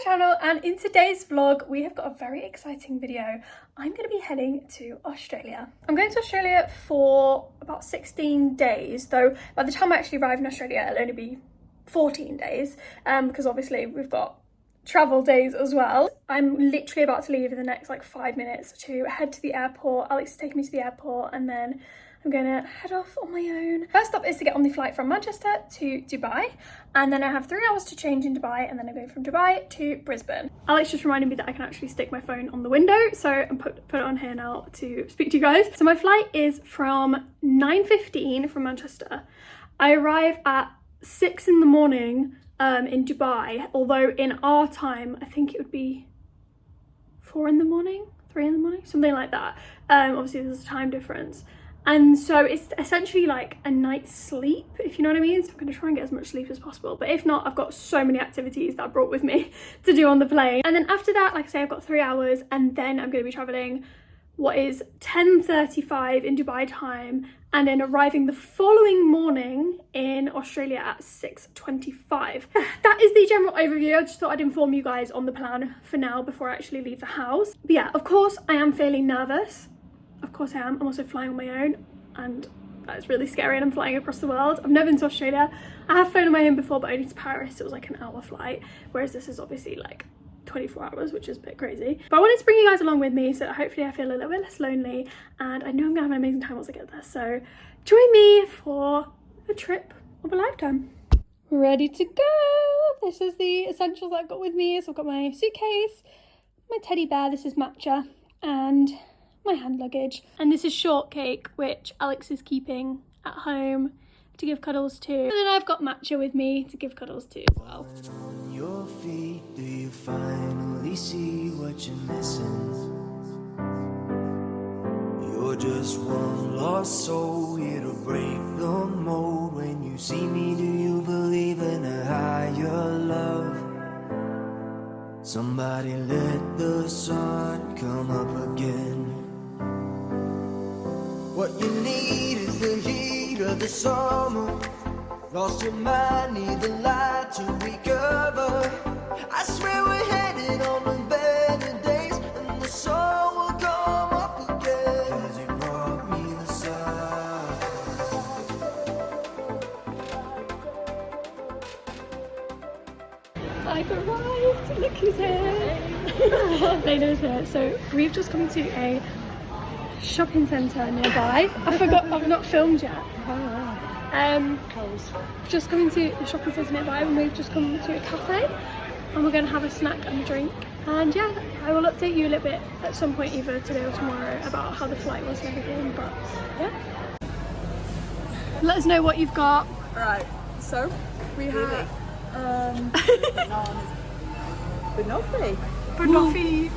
channel, and in today's vlog we have got a very exciting video. I'm going to be heading to Australia. I'm going to Australia for about 16 days, though by the time I actually arrive in Australia it'll only be 14 days because obviously we've got travel days as well. I'm literally about to leave in the next like 5 minutes to head to the airport. Alex is taking me to the airport and then I'm gonna head off on my own. First stop is to get on the flight from Manchester to Dubai, and then I have 3 hours to change in Dubai, and then I go from Dubai to Brisbane. Alex just reminded me that I can actually stick my phone on the window, so I'm put it on here now to speak to you guys. So my flight is from 9:15 from Manchester. I arrive at 6 in the morning in Dubai, although in our time I think it would be 4 in the morning, 3 in the morning, something like that. Obviously there's a time difference. And so it's essentially like a night's sleep, if you know what I mean. So I'm going to try and get as much sleep as possible. But if not, I've got so many activities that I brought with me to do on the plane. And then after that, like I say, I've got 3 hours, and then I'm going to be traveling what is 10:35 in Dubai time, and then arriving the following morning in Australia at 6:25. That is the general overview. I just thought I'd inform you guys on the plan for now before I actually leave the house. But yeah, of course I am feeling nervous. Of course I am. I'm also flying on my own, and that is really scary, and I'm flying across the world. I've never been to Australia. I have flown on my own before, but only to Paris. It was like an hour flight, whereas this is obviously like 24 hours, which is a bit crazy. But I wanted to bring you guys along with me, so hopefully I feel a little bit less lonely, and I know I'm gonna have an amazing time once I get there. So join me for a trip of a lifetime. Ready to go. This is the essentials I've got with me. So I've got my suitcase, my teddy bear, this is Matcha, and my hand luggage, and this is Shortcake, which Alex is keeping at home to give cuddles to, and then I've got Matcha with me to give cuddles to as well. On your feet, do you finally see what you're missing? You're just one lost soul here to break the mold. When you see me, do you believe in a higher love? Somebody let the sun come up again. What you need is the heat of the summer. Lost your mind, need the light to recover. I swear we're headed on the better days, and the sun will come up again. 'Cause you brought me the sun. I've arrived! Look who's here! Lena's here. So we've just come to a shopping centre nearby. I forgot I've not filmed yet. Just coming to the shopping centre nearby, and we've just come to a cafe, and we're going to have a snack and a drink. And yeah, I will update you a little bit at some point, either today or tomorrow, about how the flight was and everything. But yeah, let us know what you've got. Right, so we have banoffee,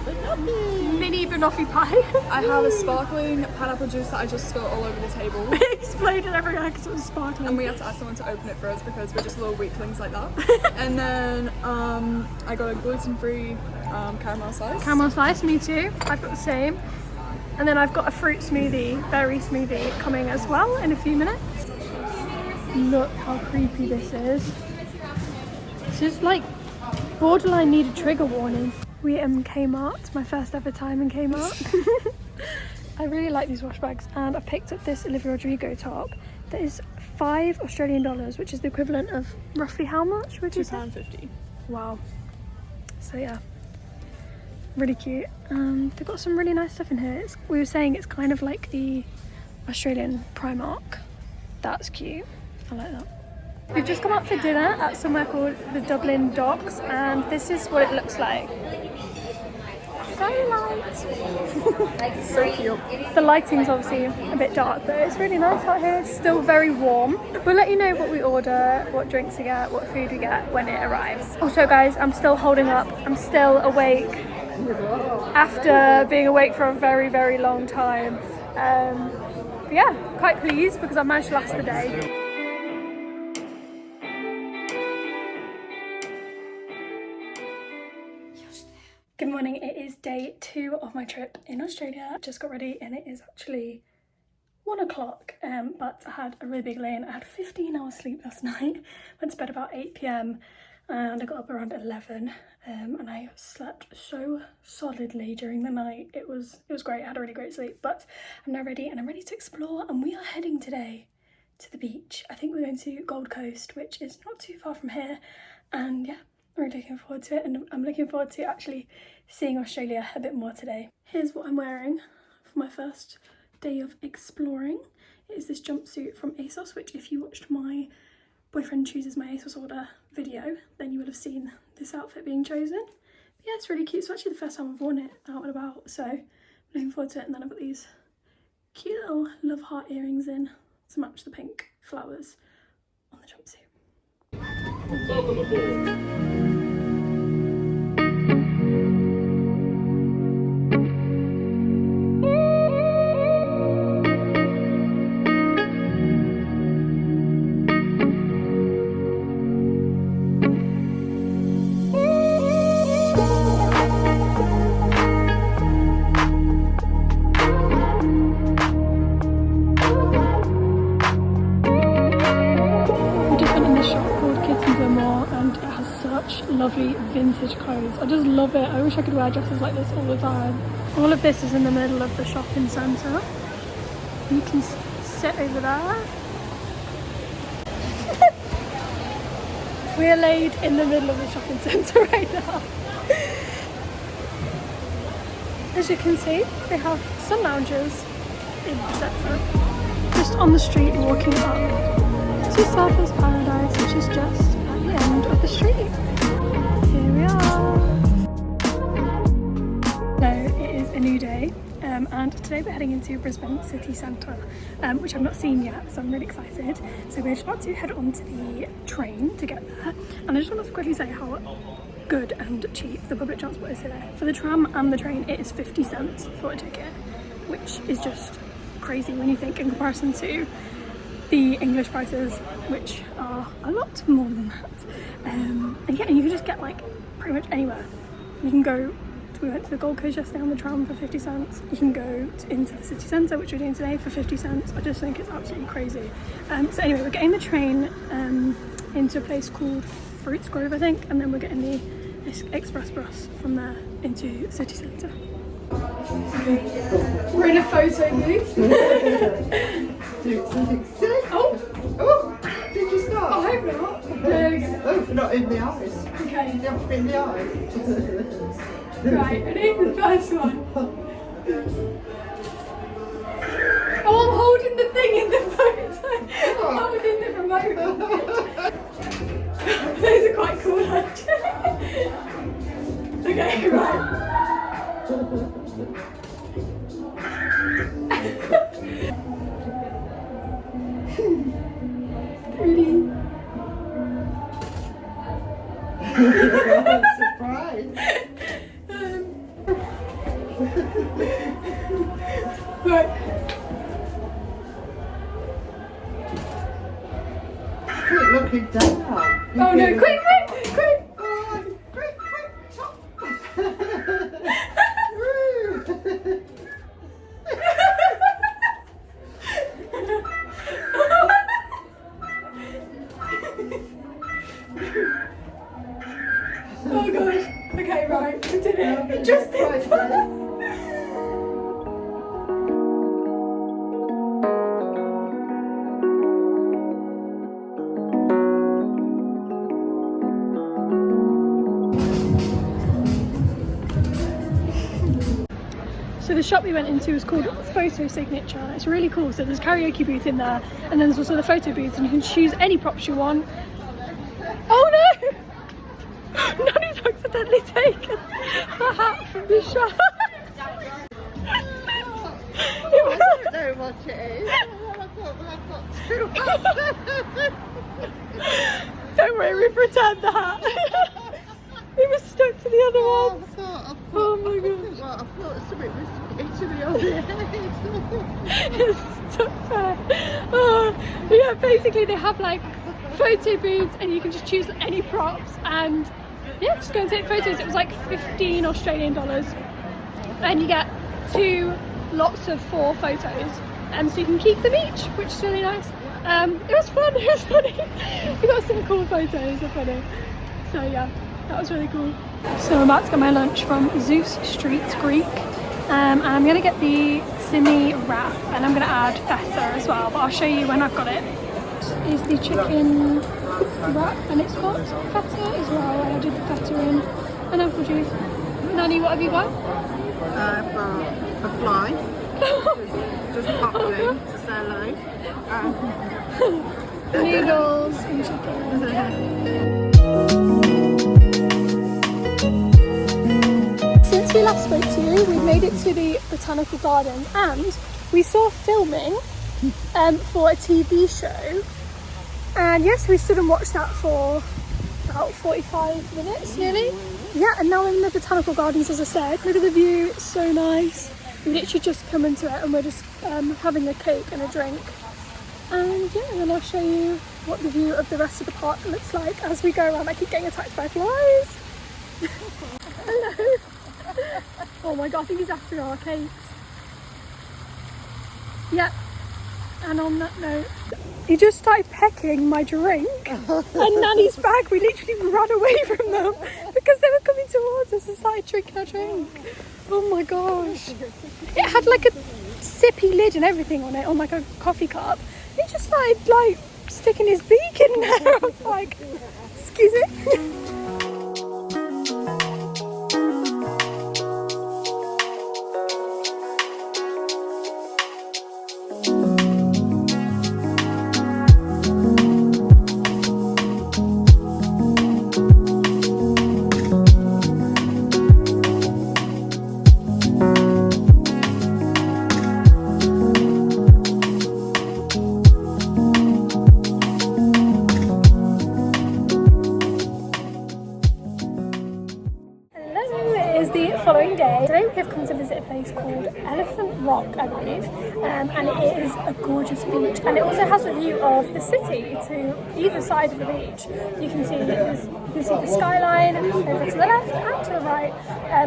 mini banoffee pie. I have a sparkling pineapple juice that I just spilled all over the table. It exploded everywhere because it was sparkling. And we had to ask someone to open it for us because we're just little weaklings like that. And then I got a gluten-free caramel slice. Caramel slice, me too. I've got the same. And then I've got a fruit smoothie, berry smoothie coming as well in a few minutes. Look how creepy this is. This is like borderline need a trigger warning. We in Kmart, my first ever time in Kmart. I really like these wash bags, and I picked up this Olivia Rodrigo top that is $5 Australian, which is the equivalent of roughly how much would you say? £2.50. Wow. So yeah, really cute. They've got some really nice stuff in here. We were saying it's kind of like the Australian Primark. That's cute. I like that. We've just come out for dinner at somewhere called the Dublin Docks, and this is what it looks like. Very light. So cute. The lighting's obviously a bit dark, but it's really nice out here. It's still very warm. We'll let you know what we order, what drinks we get, what food we get when it arrives. Also guys, I'm still holding up. I'm still awake after being awake for a very, very long time. But yeah, quite pleased because I managed to last the day. Good morning, it is day 2 of my trip in Australia. Just got ready and it is actually 1 o'clock, but I had a really big lay-in. I had 15 hours sleep last night, went to bed about 8 p.m. and I got up around 11 and I slept so solidly during the night. It was great. I had a really great sleep, but I'm now ready and I'm ready to explore, and we are heading today to the beach. I think we're going to Gold Coast, which is not too far from here, and yeah, I'm really looking forward to it, and I'm looking forward to actually seeing Australia a bit more today. Here's what I'm wearing for my first day of exploring. It is this jumpsuit from ASOS, which if you watched my boyfriend chooses my ASOS order video, then you would have seen this outfit being chosen. But yeah, it's really cute. It's actually the first time I've worn it out and about, so I'm looking forward to it. And then I've got these cute little love heart earrings in to match the pink flowers on the jumpsuit. Welcome aboard. Lovely vintage clothes. I just love it. I wish I could wear dresses like this all the time. All of this is in the middle of the shopping centre. You can sit over there. We're laid in the middle of the shopping centre right now. As you can see, they have sun lounges in the centre. Just on the street walking up to Surfers Paradise, which is just at the end of the street. Here we are. So it is a new day, and today we're heading into Brisbane city centre, which I've not seen yet, so I'm really excited. So we're just about to head onto the train to get there, and I just want to quickly say how good and cheap the public transport is here. For the tram and the train, it is 50 cents for a ticket, which is just crazy when you think in comparison to the English prices, which are a lot more than that. And yeah, and you can just get like pretty much anywhere. You can go, we went to the Gold Coast yesterday on the tram for 50 cents. You can go into the city centre, which we're doing today, for 50 cents. I just think it's absolutely crazy. So anyway, we're getting the train into a place called Fruits Grove, I think, and then we're getting the express bus from there into city centre. We're in a photo booth. Oh! Did you start? I hope not. There we go. Oh, not in the eyes. Okay. You haven't been in the eyes. Right, ready? The first one. Oh, I'm holding the thing in the photo. I'm holding the remote. Those are quite cool, actually. Okay, right. Surprise. Right. Quick looking down. Oh no, quick! Oh, quick, top. Oh gosh. Okay, right, we did it. We just did it. So the shop we went into was called Photo Signature. It's really cool. So there's a karaoke booth in there, and then there's also the photo booth, and you can choose any props you want. Oh no! Nanny's accidentally taken the hat from the shop. I don't know what it is. Don't worry, we've returned the hat. It was stuck to the other one. Oh my gosh. I thought something was hitting me on the head. It's stuck there. Oh, yeah, basically they have like photo booths and you can just choose any props and yeah, just go and take photos. It was like 15 Australian dollars and you get 2 lots of 4 photos, so you can keep them each, which is really nice. It was fun, it was funny. We got some cool photos, they're funny. So yeah, that was really cool. So I'm about to get my lunch from Zeus Street Greek. And I'm going to get the simi wrap and I'm going to add feta as well, but I'll show you when I've got it. Is the chicken wrap and it's got feta as well. I added the feta in and apple juice. Nanny, what have you got? I've got a fly. just popped in to say hello. Noodles and chicken. Since we last spoke to you, we've made it to the Botanical Gardens and we saw filming for a TV show. And yes, we stood and watched that for about 45 minutes nearly. Yeah, and now we're in the Botanical Gardens, as I said. Look at the view, it's so nice. We literally just come into it and we're just having a cake and a drink. And yeah, and then I'll show you what the view of the rest of the park looks like as we go around. I keep getting attacked by flies. Hello. Oh my god, I think he's after our cakes. Yep. And on that note, he just started pecking my drink and Nanny's bag. We literally ran away from them because they were coming towards us and started drinking our drink. Oh my gosh. It had like a sippy lid and everything on it, on like a coffee cup. He just started like sticking his beak in there. I was like, excuse me. Following day. Today we have come to visit a place called Elephant Rock, I believe, and it is a gorgeous beach and it also has a view of the city to either side of the beach. You can see the skyline over to the left and to the right.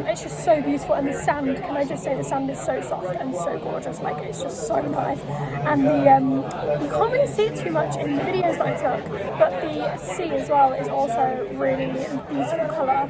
It's just so beautiful, and the sand, can I just say, the sand is so soft and so gorgeous, like it's just so nice. And the you can't really see it too much in the videos that I took, but the sea as well is also really beautiful colour.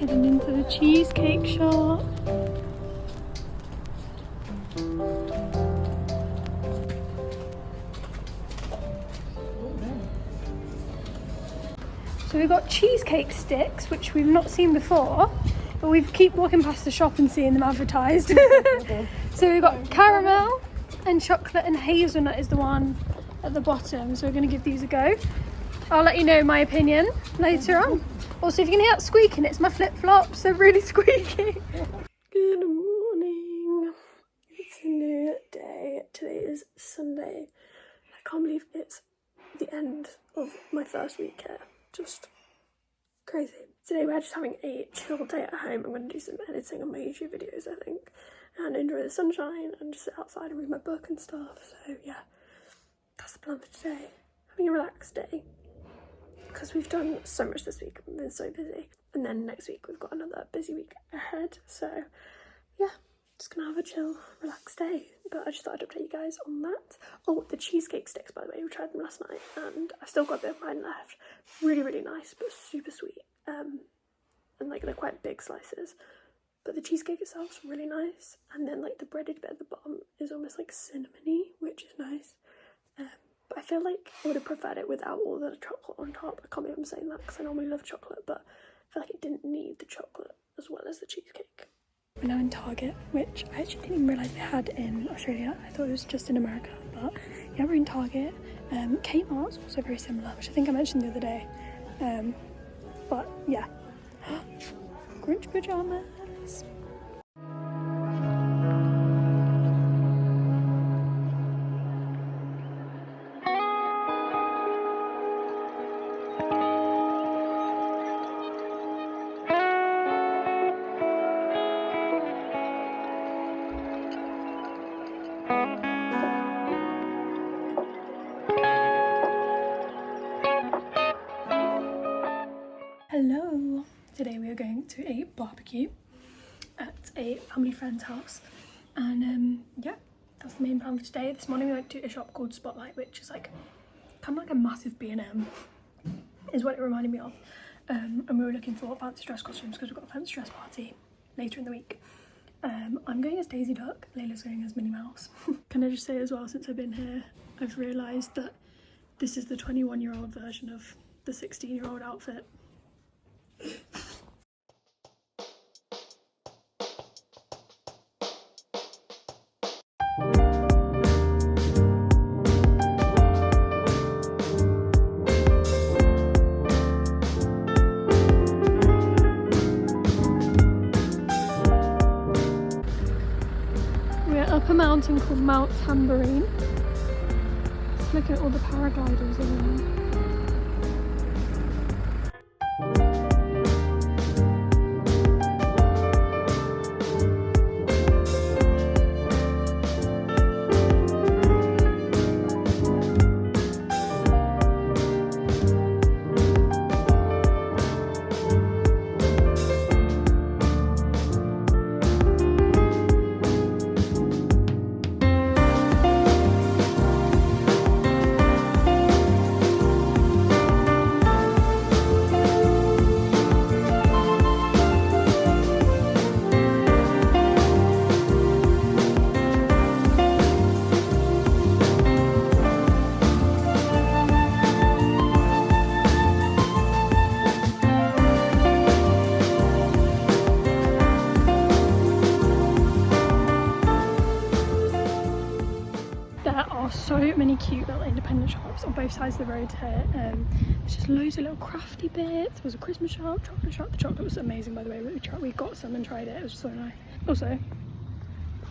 Heading into the cheesecake shop. So we've got cheesecake sticks, which we've not seen before, but we keep walking past the shop and seeing them advertised. So we've got caramel and chocolate and hazelnut is the one at the bottom, so we're going to give these a go. I'll let you know my opinion later on. Also, if you can hear that squeaking, it's my flip-flops, they're really squeaky. Good morning. It's a new day. Today is Sunday. I can't believe it's the end of my first week here. Just crazy. Today we're just having a chill day at home. I'm going to do some editing on my YouTube videos, I think, and enjoy the sunshine and just sit outside and read my book and stuff. So yeah, that's the plan for today. Having a relaxed day, because we've done so much this week. I've been so busy. And then next week we've got another busy week ahead. So yeah, just gonna have a chill, relaxed day. But I just thought I'd update you guys on that. Oh, the cheesecake sticks, by the way, we tried them last night and I've still got a bit of mine left. Really, really nice, but super sweet. And like they're quite big slices. But the cheesecake itself's really nice. And then like the breaded bit at the bottom is almost like cinnamony, which is nice. But I feel like I would have preferred it without all the chocolate on top. I can't believe I'm saying that because I normally love chocolate, but I feel like it didn't need the chocolate as well as the cheesecake. We're now in Target, which I actually didn't even realise they had in Australia. I thought it was just in America, but yeah, we're in Target. Kmart's also very similar, which I think I mentioned the other day. But yeah, Grinch pajamas. Hello! Today we are going to a barbecue at a family friend's house, and yeah, that's the main plan for today. This morning we went to a shop called Spotlight, which is like kind of like a massive B&M, is what it reminded me of. And we were looking for fancy dress costumes because we've got a fancy dress party later in the week. I'm going as Daisy Duck, Layla's going as Minnie Mouse. Can I just say as well, since I've been here, I've realised that this is the 21-year-old version of the 16-year-old outfit. We're up a mountain called Mount Tambourine. Just look at all the paragliders around. So many cute little independent shops on both sides of the road here. There's just loads of little crafty bits. There was a Christmas shop, chocolate shop. The chocolate was amazing, by the way. We got some and tried it. It was so nice. Also,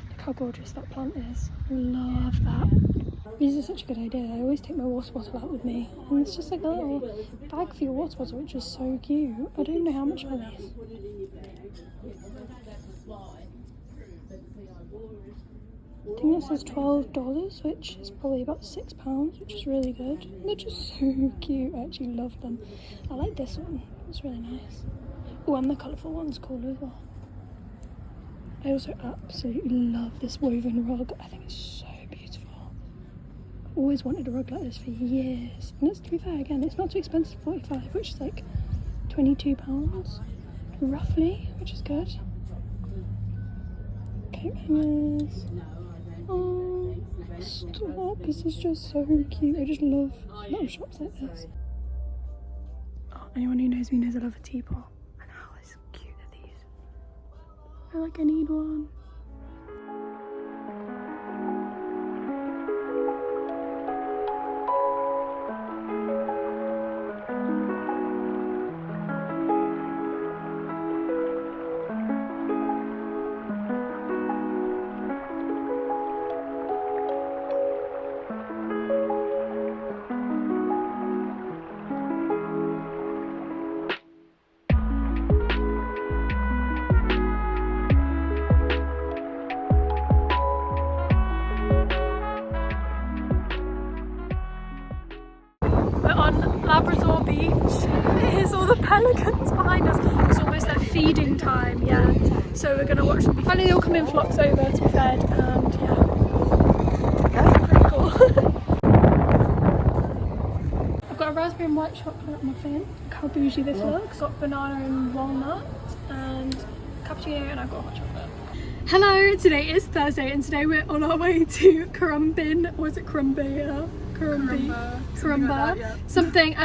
look how gorgeous that plant is. I love that. These are such a good idea. I always take my water bottle out with me, and it's just like a little bag for your water bottle, which is so cute. I don't know how much are these. I think this is $12, which is probably about £6, which is really good. They're just so cute. I actually love them. I like this one. It's really nice. Oh, and the colourful one's cool as well. I also absolutely love this woven rug. I think it's so beautiful. I've always wanted a rug like this for years. And it's, to be fair, again, it's not too expensive, $45, which is like £22 roughly, which is good. Coat hangers. Oh, stop, this is just so cute. I just love little shops like this. Oh, anyone who knows me knows I love a teapot. And how cute are these? I feel like I need one. Labrador Beach. Here's all the pelicans behind us. It's almost their feeding time, yeah. So we're gonna watch them. Finally, they all come in flocks over to be fed, and yeah, that's pretty cool. I've got a raspberry and white chocolate muffin. Look how bougie this looks. Got banana and walnut, and cappuccino, and I've got hot chocolate. Hello, today is Thursday, and today we're on our way to Currumbin, or is it Currumbia? Karumba, something.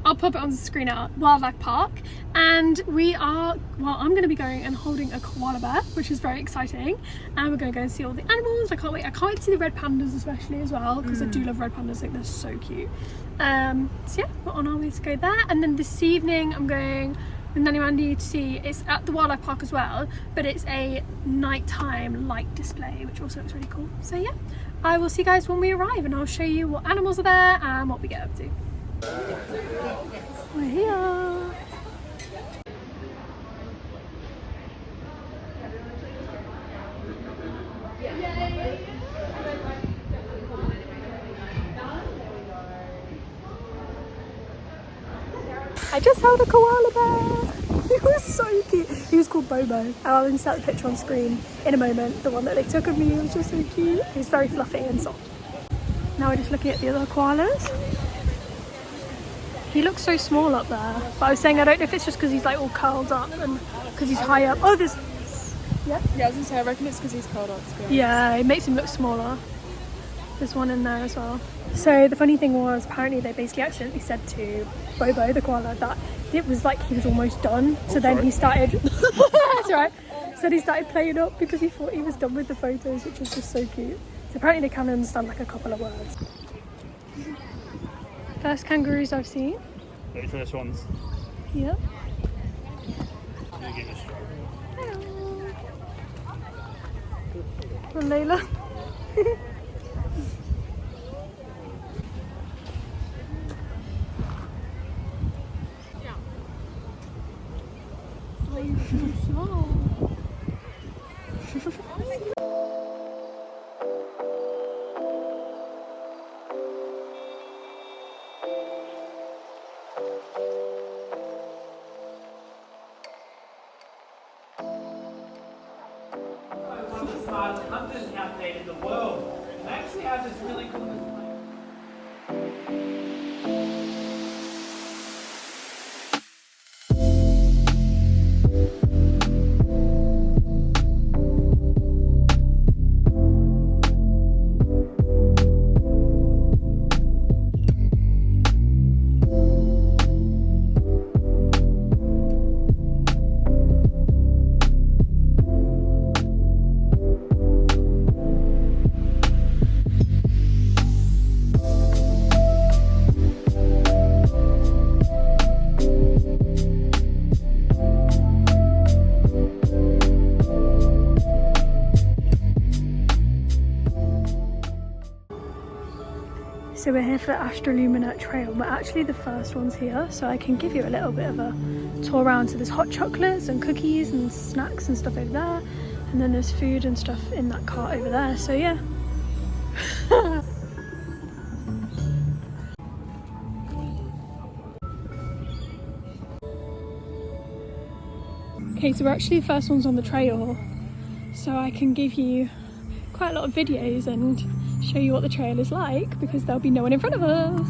I'll pop it on the screen out. Wildlife Park, and I'm going to be going and holding a koala bear, which is very exciting. And we're going to go and see all the animals. I can't wait. I can't wait to see the red pandas especially as well, because I do love red pandas. Like, they're so cute. So yeah, we're on our way to go there. And then this evening I'm going with Nanny Mandy to see, it's at the Wildlife Park as well, but it's a nighttime light display, which also looks really cool. So yeah, I will see you guys when we arrive, and I'll show you what animals are there and what we get up to. We're here. I just held a koala bear. He was so cute. He was called Bobo. I'll insert the picture on screen in a moment. The one that they took of me was just so cute. He was very fluffy and soft. Now we're just looking at the other koalas. He looks so small up there. But I was saying I don't know if it's just because he's like all curled up and because he's high up. Oh, there's... Yeah? Yeah, I was going to say, I reckon it's because he's curled up, to be honest. Yeah, it makes him look smaller. There's one in there as well. So the funny thing was, apparently they basically accidentally said to Bobo, the koala, that it was like he was almost done. So then he started, that's right. So he started playing up because he thought he was done with the photos, which was just so cute. So apparently they can understand like a couple of words. First kangaroos I've seen. The first ones. Yep. You give it a stroke. Hello. Well, Layla. The smartest hunters out there in the world. They actually have this really cool display. So we're here for the Astroluminate Trail. We're actually the first ones here, so I can give you a little bit of a tour around. So there's hot chocolates and cookies and snacks and stuff over there, and then there's food and stuff in that cart over there, so yeah. Okay, so we're actually the first ones on the trail, so I can give you quite a lot of videos and show you what the trail is like, because there'll be no one in front of us.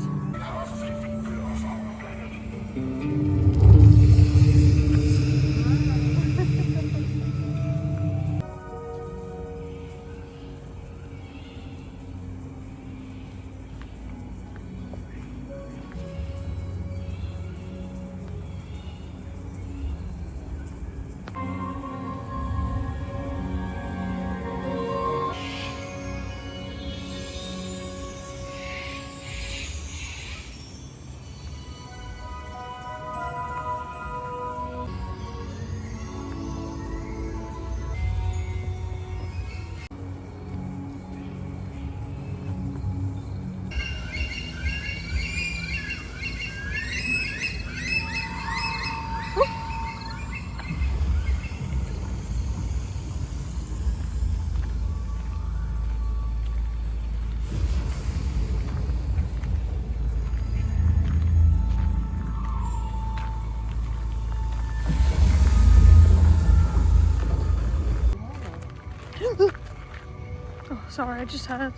Oh, sorry, I just heard.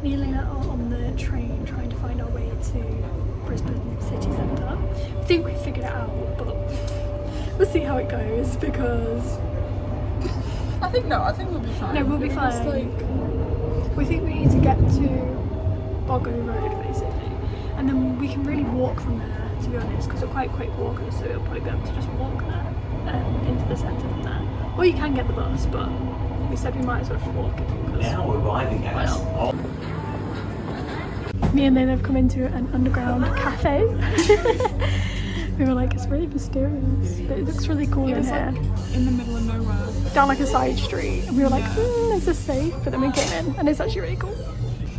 Me and Lena are on the train trying to find our way to Brisbane city centre. I think we figured it out, but we'll see how it goes because... I think we'll be fine. No, we'll be fine. Just, like, we think we need to get to Boggo Road basically, and then we can really walk from there, to be honest, because we're quite quick walkers, so we'll probably be able to just walk there into the centre from there. Or you can get the bus, but we said we might as well just walk it. Now arriving at Me and Lena have come into an underground cafe. We were like, it's really mysterious, but it looks really cool in here. like in the middle of nowhere. Down like a side street, and we were like, is this safe? But then we came in, and it's actually really cool.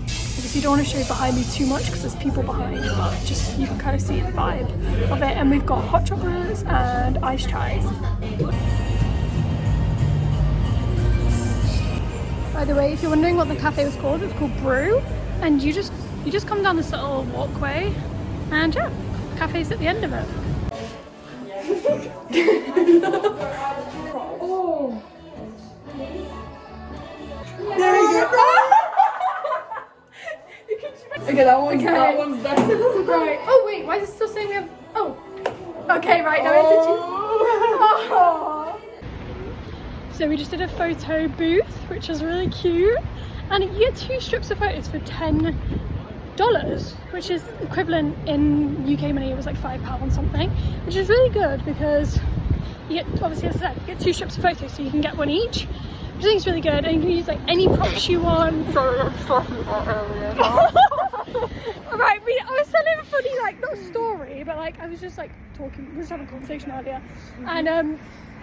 Obviously, you don't want to show you behind me too much because there's people behind, but just you can kind of see the vibe of it. And we've got hot chocolates and iced chais. By the way, if you're wondering what the cafe was called, it's called Brew, and you just come down this little walkway, and yeah, the cafe's at the end of it. Oh. There we go. Okay, that one's better. Right. Oh wait, why is it still saying we have? Oh. Okay, right now it's a So we just did a photo booth, which is really cute, and you get 2 strips of photos for $10, which is equivalent in UK money. It was like £5 something, which is really good because you get, obviously as I said, you get 2 strips of photos, so you can get one each, which I think is really good, and you can use like any props you want. Right, I was telling a funny, like, not story, but like I was just like talking, we were just having a conversation earlier, and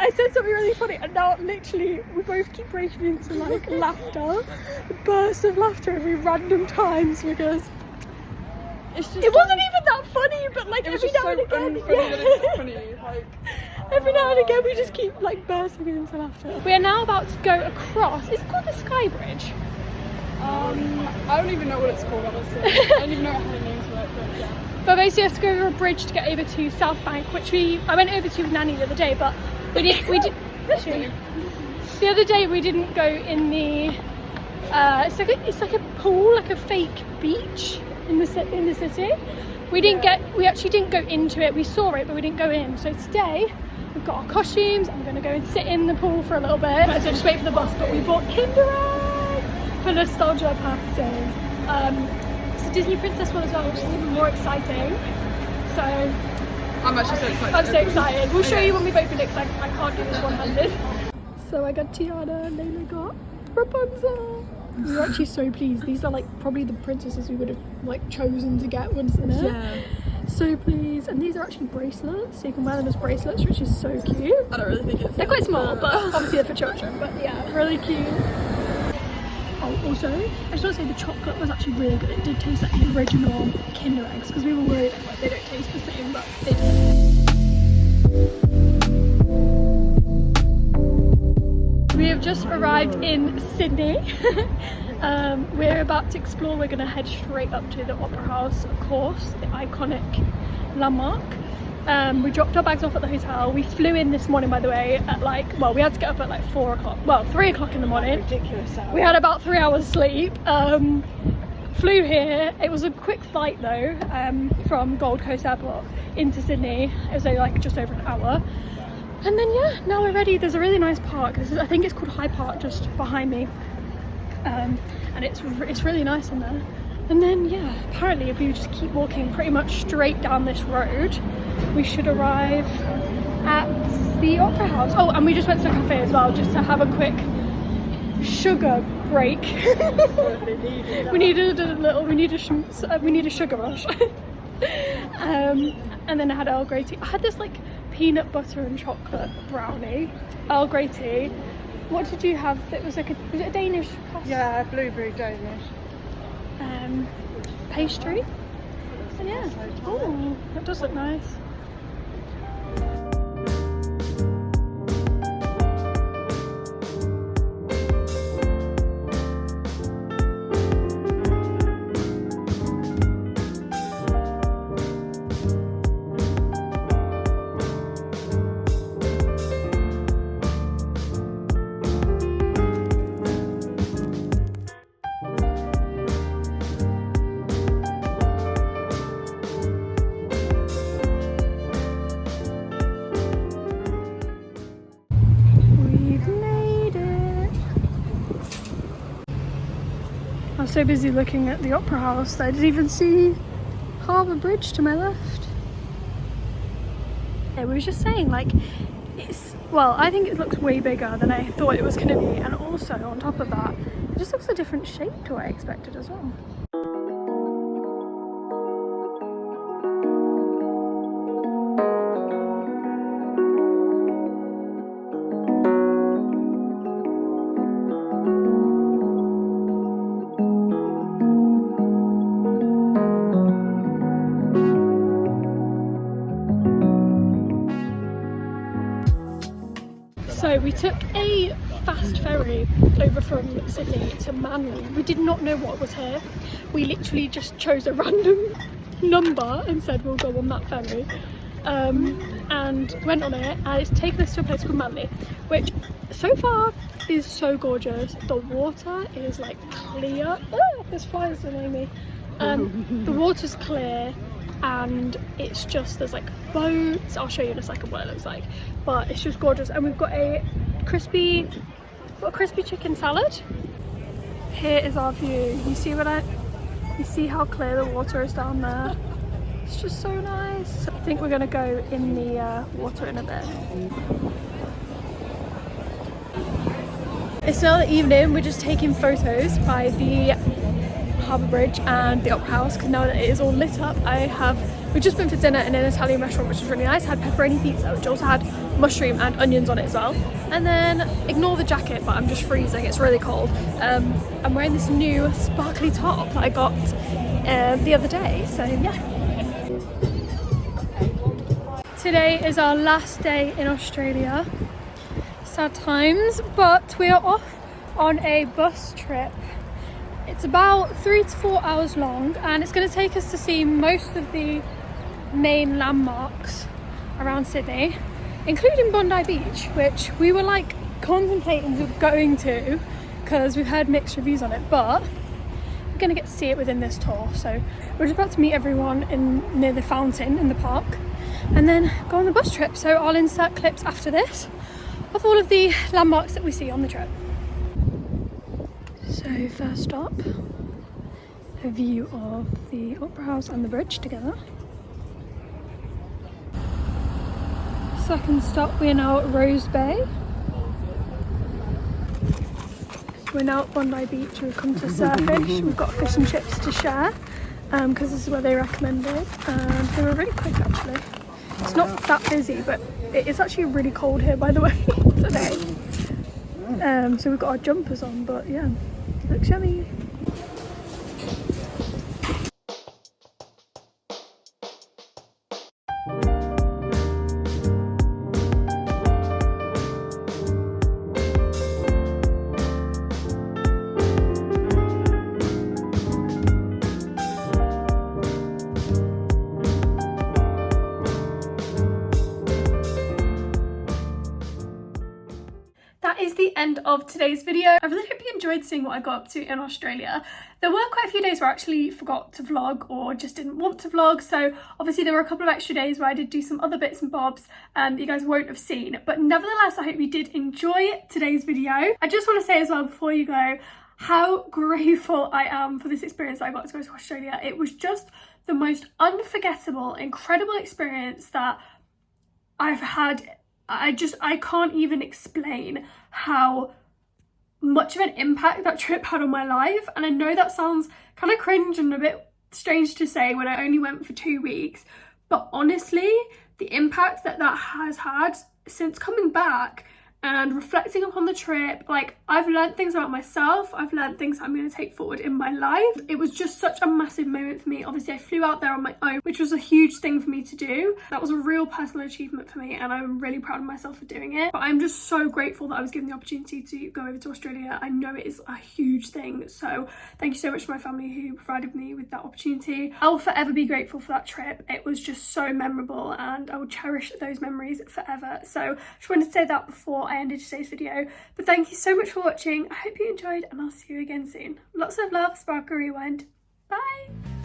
I said something really funny, and now literally we both keep breaking into like laughter, bursts of laughter every random times because It's just it wasn't even that funny, but like it was every just now so and again, unfunny that it's funny. Like, every now and again we just keep like bursting into laughter. We are now about to go across. It's called the Sky Bridge. I don't even know what it's called, honestly. I don't even know how many names for it, but yeah. But basically, you have to go over a bridge to get over to South Bank, which I went over to with Nanny the other day, but we did. The other day we didn't go in the. It's like a pool, like a fake beach in the city. We actually didn't go into it. We saw it, but we didn't go in. So today we've got our costumes. I'm gonna go and sit in the pool for a little bit. So just wait for the bus. But we bought Kinder Eggs for nostalgia purposes. It's a Disney princess one as well, which is even more exciting. So I'm actually so excited. I'm so excited. We'll show you when we've opened it because I can't do this one-handed. So I got Tiana and Layla got Rapunzel. We were actually so pleased. These are like probably the princesses we would have like chosen to get once in it. Yeah. So pleased. And these are actually bracelets, so you can wear them as bracelets, which is so cute. I don't really think it's. They're quite small, but obviously they're for children. But yeah, really cute. Oh, also, I just want to say the chocolate was actually really good. It did taste like the original Kinder Eggs because we were worried that they don't taste the same, but they do. We have just arrived in Sydney. We're about to explore. We're going to head straight up to the Opera House, of course, the iconic landmark. We dropped our bags off at the hotel. We flew in this morning, by the way, at we had to get up at like 4 o'clock, well, 3 o'clock in the morning. Ridiculous hour. We had about 3 hours sleep. Flew here. It was a quick flight though, from Gold Coast Airport into Sydney. It was only like just over an hour. And then yeah, now we're ready. There's a really nice park. I think it's called Hyde Park, just behind me. And it's really nice in there. And then yeah, apparently if we just keep walking pretty much straight down this road, we should arrive at the Opera House. Oh, and we just went to a cafe as well, just to have a quick sugar break. we need a sugar rush. And then I had Earl Grey tea. I had this like peanut butter and chocolate brownie, Earl Grey tea. What did you have? Was it a Danish pasta? Yeah, blueberry Danish. Pastry. And yeah, oh, that does look nice. I was so busy looking at the Opera House that I didn't even see Harbour Bridge to my left. Yeah, we were just saying, like, well, I think it looks way bigger than I thought it was going to be, and also on top of that, it just looks a different shape to what I expected as well. So we took a fast ferry over from Sydney to Manly. We did not know what was here. We literally just chose a random number and said we'll go on that ferry, and went on it, and it's taken us to a place called Manly, which so far is so gorgeous. The water is like clear. Oh, there's flies annoying me. The water's clear, and it's just, there's like boats. I'll show you in a second what it looks like, but it's just gorgeous. And we've got a crispy chicken salad. Here is our view. You see how clear the water is down there? It's just so nice. I think we're gonna go in the water in a bit. It's now the evening. We're just taking photos by the Harbour Bridge and the Opera House, because now that it is all lit up, we've just been for dinner in an Italian restaurant, which was really nice. I had pepperoni pizza, which also had mushroom and onions on it as well. And then, ignore the jacket, but I'm just freezing, it's really cold. I'm wearing this new sparkly top that I got the other day, so yeah. Today is our last day in Australia. Sad times, but we are off on a bus trip. It's about 3 to 4 hours long, and it's going to take us to see most of the main landmarks around Sydney, including Bondi Beach, which we were like contemplating going to because we've heard mixed reviews on it, but we're going to get to see it within this tour. So we're just about to meet everyone near the fountain in the park and then go on the bus trip. So I'll insert clips after this of all of the landmarks that we see on the trip. So first stop, a view of the Opera House and the bridge together. Second stop, we are now at Rose Bay. We're now at Bondi Beach. We've come to surfish. We've got fish and chips to share because this is where they recommended. They were really quick actually. It's not that busy, but it's actually really cold here, by the way, today. So we've got our jumpers on, but yeah. Looks yummy. That is the end of today's video. I really hope you enjoyed seeing what I got up to in Australia. There were quite a few days where I actually forgot to vlog or just didn't want to vlog, so obviously there were a couple of extra days where I did do some other bits and bobs that you guys won't have seen, but nevertheless I hope you did enjoy today's video. I just want to say as well before you go how grateful I am for this experience that I got to go to Australia. It was just the most unforgettable, incredible experience that I've had. I can't even explain how much of an impact that trip had on my life. And I know that sounds kind of cringe and a bit strange to say when I only went for 2 weeks, but honestly, the impact that has had since coming back and reflecting upon the trip, like, I've learned things about myself, I've learned things I'm going to take forward in my life. It was just such a massive moment for me. Obviously I flew out there on my own, which was a huge thing for me to do. That was a real personal achievement for me, and I'm really proud of myself for doing it. But I'm just so grateful that I was given the opportunity to go over to Australia. I know it is a huge thing, so thank you so much to my family who provided me with that opportunity. I will forever be grateful for that trip. It was just so memorable, and I will cherish those memories forever. So just wanted to say that before I ended today's video. But thank you so much for watching. I hope you enjoyed, and I'll see you again soon. Lots of love, Sparkle Rewind. Bye!